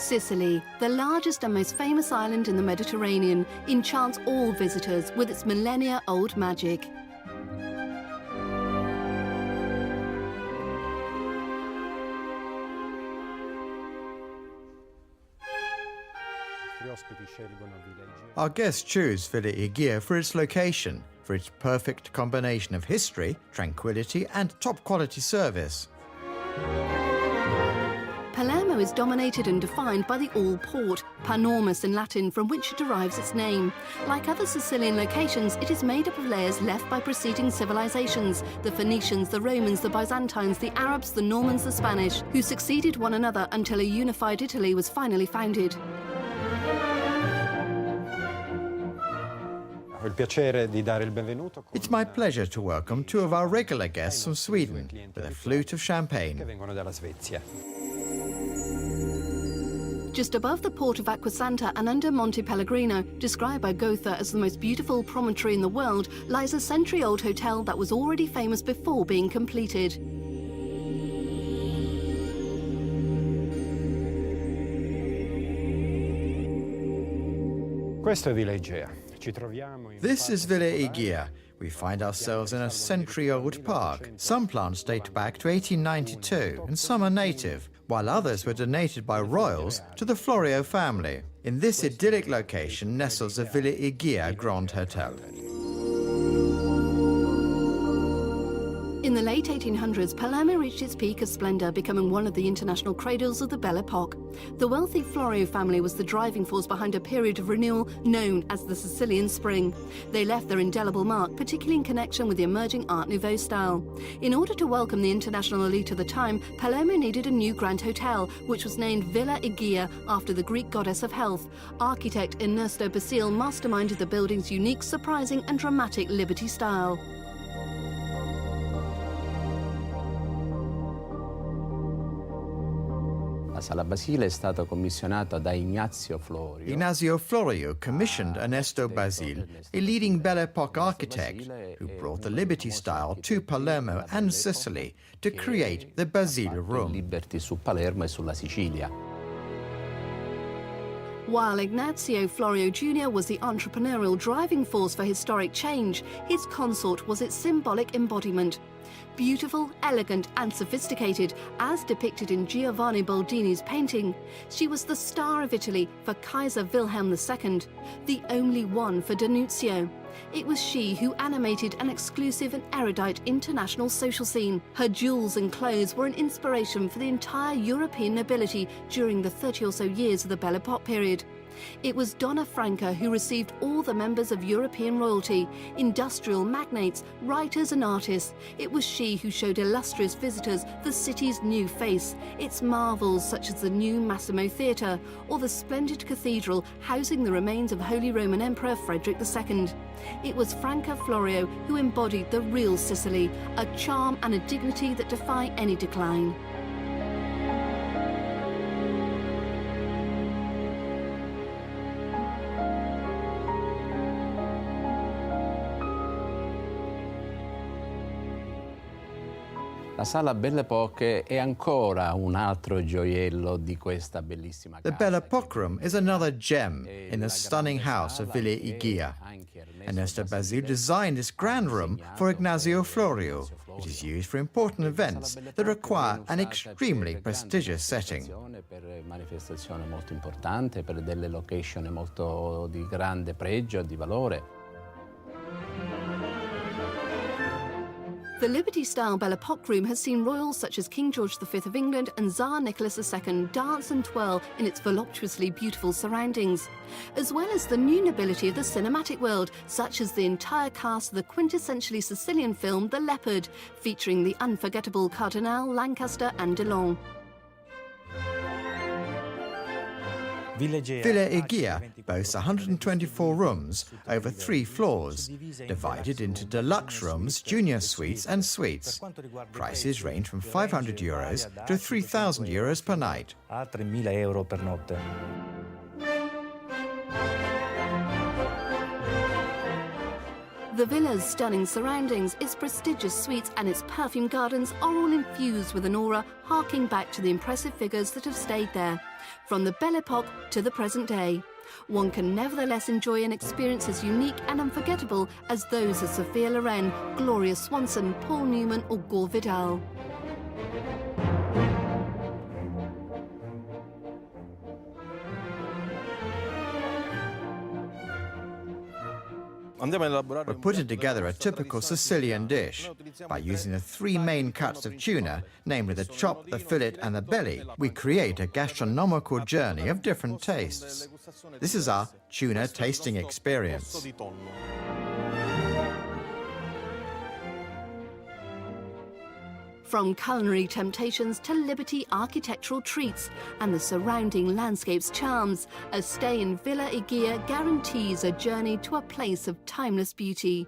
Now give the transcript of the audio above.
Sicily, the largest and most famous island in the Mediterranean, enchants all visitors with its millennia-old magic. Our guests choose Villa Igiea for its location, for its perfect combination of history, tranquility and top-quality service. Palermo is dominated and defined by the All-Port, panormus in Latin, from which it derives its name. Like other Sicilian locations, it is made up of layers left by preceding civilizations, the Phoenicians, the Romans, the Byzantines, the Arabs, the Normans, the Spanish, who succeeded one another until a unified Italy was finally founded. It's my pleasure to welcome two of our regular guests from Sweden with a flute of champagne. Just above the port of Acquasanta and under Monte Pellegrino, described by Goethe as the most beautiful promontory in the world, lies a century-old hotel that was already famous before being completed. This is Villa Igiea. We find ourselves in a century-old park. Some plants date back to 1892 and some are native, while others were donated by royals to the Florio family. In this idyllic location nestles the Villa Igiea Grand Hotel. In the late 1800s, Palermo reached its peak of splendor, becoming one of the international cradles of the Belle Epoque. The wealthy Florio family was the driving force behind a period of renewal known as the Sicilian Spring. They left their indelible mark, particularly in connection with the emerging Art Nouveau style. In order to welcome the international elite of the time, Palermo needed a new grand hotel, which was named Villa Igiea after the Greek goddess of health. Architect Ernesto Basile masterminded the building's unique, surprising and dramatic Liberty style. Ignazio Florio commissioned Ernesto Basile, a leading Belle Epoque architect, who brought the Liberty style to Palermo and Sicily to create the Basile Room. While Ignazio Florio Jr. was the entrepreneurial driving force for historic change, his consort was its symbolic embodiment. Beautiful, elegant and sophisticated, as depicted in Giovanni Boldini's painting, she was the star of Italy for Kaiser Wilhelm II, the only one for D'Annunzio. It was she who animated an exclusive and erudite international social scene. Her jewels and clothes were an inspiration for the entire European nobility during the 30 or so years of the Belle Epoque period. It was Donna Franca who received all the members of European royalty, industrial magnates, writers and artists. It was she who showed illustrious visitors the city's new face, its marvels such as the new Massimo Theatre or the splendid cathedral housing the remains of Holy Roman Emperor Frederick II. It was Franca Florio who embodied the real Sicily, a charm and a dignity that defy any decline. The Belle Epoque room is another gem in the stunning house of Villa Igiea. Ernesto Basile designed this grand room for Ignazio Florio. It is used for important events that require an extremely prestigious setting. Manifestazione molto importante per delle location molto di grande pregio, di valore. The Liberty-style Belle Epoque room has seen royals such as King George V of England and Tsar Nicholas II dance and twirl in its voluptuously beautiful surroundings, as well as the new nobility of the cinematic world, such as the entire cast of the quintessentially Sicilian film The Leopard, featuring the unforgettable Cardinal, Lancaster and DeLong. Villa Igiea boasts 124 rooms over 3 floors, divided into deluxe rooms, junior suites and suites. Prices range from €500 to €3,000 per night. The villa's stunning surroundings, its prestigious suites and its perfume gardens are all infused with an aura harking back to the impressive figures that have stayed there, from the Belle Epoque to the present day. One can nevertheless enjoy an experience as unique and unforgettable as those of Sophia Loren, Gloria Swanson, Paul Newman or Gore Vidal. We're putting together a typical Sicilian dish. By using the three main cuts of tuna, namely the chop, the fillet and the belly, we create a gastronomical journey of different tastes. This is our tuna tasting experience. From culinary temptations to liberty architectural treats and the surrounding landscape's charms, a stay in Villa Igiea guarantees a journey to a place of timeless beauty.